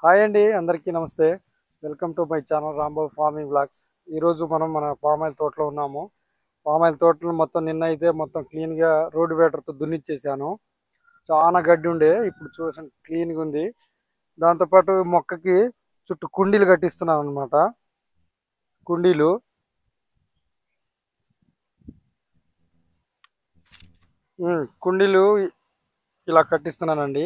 Hi అండి, అందరికీ నమస్తే. Welcome to my channel Rambabu farming blogs. ఈరోజు మనం మన పామాయిల్ తోటలో ఉన్నాము. పామాయిల్ తోటలో మొత్తం నిన్న అయితే మొత్తం క్లీన్గా రోడ్డు వేటర్తో దున్నిచ్చేసాను. చాలా గడ్డి ఉండే, ఇప్పుడు చూసాను క్లీన్గా ఉంది. దాంతోపాటు మొక్కకి చుట్టూ కుండీలు కట్టిస్తున్నాను అనమాట. కుండీలు కుండీలు ఇలా కట్టిస్తున్నానండి.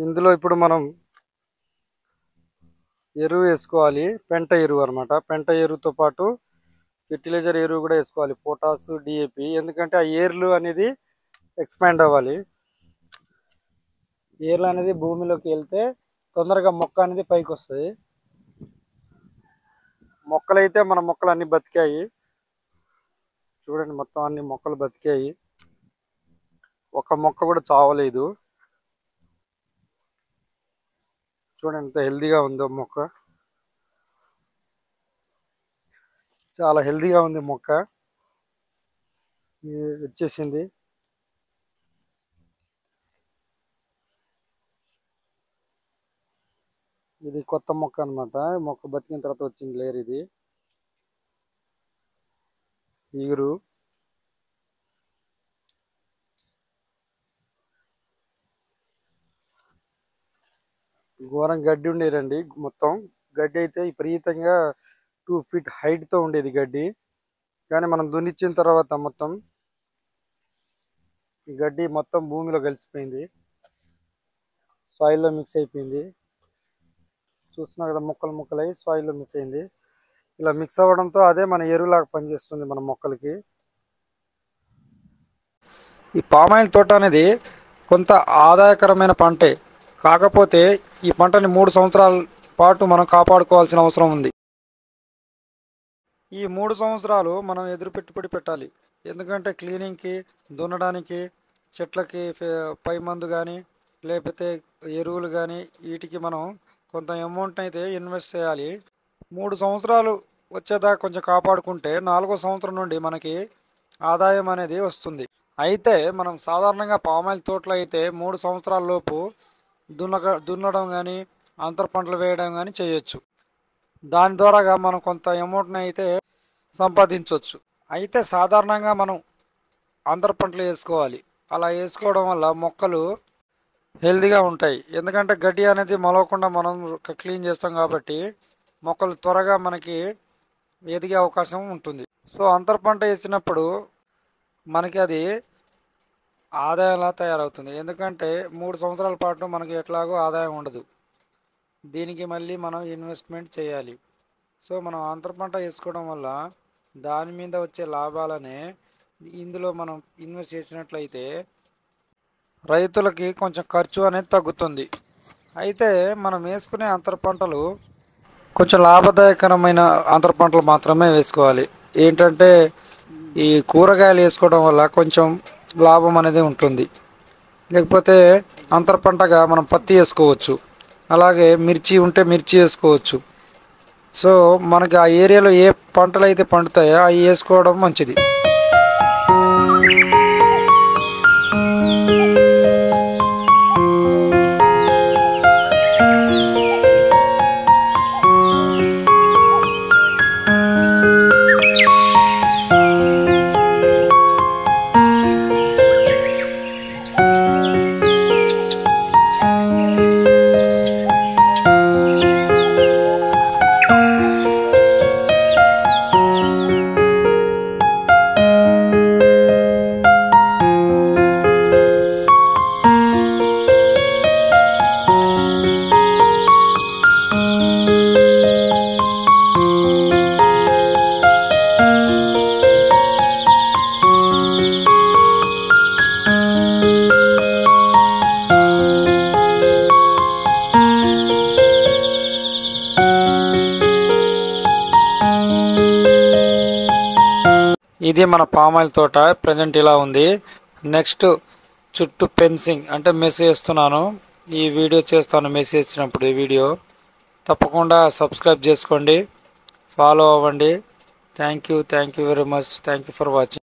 ఇందులో ఇప్పుడు మనం ఎరువు వేసుకోవాలి. పెంట ఎరువు అనమాట. పెంట ఎరువుతో పాటు ఫెర్టిలైజర్ ఎరువు కూడా వేసుకోవాలి, పొటాసు, డిఏపి. ఎందుకంటే ఆ ఏర్లు అనేది ఎక్స్పాండ్ అవ్వాలి. ఏర్లు అనేది భూమిలోకి వెళ్తే తొందరగా మొక్క అనేది పైకి వస్తుంది. మొక్కలైతే మన మొక్కలు అన్ని బతికాయి. చూడండి, మొత్తం అన్ని మొక్కలు బతికాయి, ఒక మొక్క కూడా చావలేదు. చూడండి ఎంత హెల్దీగా ఉందో మొక్క. చాలా హెల్దీగా ఉంది మొక్క. వచ్చేసింది. ఇది కొత్త మొక్క అనమాట. మొక్క బతికిన తర్వాత వచ్చింది లేరు. ఇది ఈగురు. ఘోరం గడ్డి ఉండేదండి. మొత్తం గడ్డి అయితే విపరీతంగా 2 feet హైట్తో ఉండేది గడ్డి. కానీ మనం దున్నిచ్చిన తర్వాత మొత్తం ఈ గడ్డి మొత్తం భూమిలో కలిసిపోయింది, సాయిల్లో మిక్స్ అయిపోయింది. చూస్తున్నా కదా, ముక్కలు ముక్కలై సాయిల్లో మిక్స్ అయింది. ఇలా మిక్స్ అవ్వడంతో అదే మన ఎరువులాగా పనిచేస్తుంది మన మొక్కలకి. ఈ పామాయిల్ తోట అనేది కొంత ఆదాయకరమైన పంటే. కాకపోతే ఈ పంటని 3 సంవత్సరాల పాటు మనం కాపాడుకోవాల్సిన అవసరం ఉంది. ఈ 3 సంవత్సరాలు మనం ఎదురు పెట్టుబడి పెట్టాలి. ఎందుకంటే క్లీనింగ్కి, దున్నడానికి, చెట్లకి పై మందు కానీ లేకపోతే ఎరువులు కానీ వీటికి మనం కొంత అమౌంట్ అయితే ఇన్వెస్ట్ చేయాలి. 3 సంవత్సరాలు వచ్చేదాకా కొంచెం కాపాడుకుంటే 4వ సంవత్సరం నుండి మనకి ఆదాయం అనేది వస్తుంది. అయితే మనం సాధారణంగా పామాయిల్ తోటలో అయితే 3 సంవత్సరాల లోపు దున్నడం కానీ అంతర పంటలు వేయడం కానీ చేయొచ్చు. దాని ద్వారాగా మనం కొంత అమౌంట్ని అయితే సంపాదించవచ్చు. అయితే సాధారణంగా మనం అంతర పంటలు వేసుకోవాలి. అలా వేసుకోవడం వల్ల మొక్కలు హెల్తీగా ఉంటాయి. ఎందుకంటే గడ్డి అనేది మొలవకుండా మనం క్లీన్ చేస్తాం కాబట్టి మొక్కలు త్వరగా మనకి ఎదిగే అవకాశం ఉంటుంది. సో అంతర పంట వేసినప్పుడు మనకి అది ఆదాయంలా తయారవుతుంది. ఎందుకంటే 3 సంవత్సరాల పాటు మనకి ఎట్లాగో ఆదాయం ఉండదు. దీనికి మళ్ళీ మనం ఇన్వెస్ట్మెంట్ చేయాలి. సో మనం అంతర పంట వేసుకోవడం వల్ల దాని మీద వచ్చే లాభాలనే ఇందులో మనం ఇన్వెస్ట్ చేసినట్లయితే రైతులకి కొంచెం ఖర్చు అనేది తగ్గుతుంది. అయితే మనం వేసుకునే అంతర పంటలు కొంచెం లాభదాయకరమైన అంతర పంటలు మాత్రమే వేసుకోవాలి. ఏంటంటే ఈ కూరగాయలు వేసుకోవడం వల్ల కొంచెం లాభం అనేది ఉంటుంది. లేకపోతే అంతర పంటగా మనం పత్తి వేసుకోవచ్చు, అలాగే మిర్చి ఉంటే మిర్చి వేసుకోవచ్చు. సో మనకి ఆ ఏరియాలో ఏ పంటలు అయితే పండుతాయో అవి వేసుకోవడం మంచిది. ఇది మన పామాయిల్ తోట ప్రజెంట్ ఇలా ఉంది. నెక్స్ట్ చుట్టూ ఫెన్సింగ్ అంటే మెస్ వేస్తున్నాను. ఈ వీడియో చేస్తాను మెస్ వేసినప్పుడు. ఈ వీడియో తప్పకుండా సబ్స్క్రైబ్ చేసుకోండి, ఫాలో అవ్వండి. Thank you very much. Thank you for watching.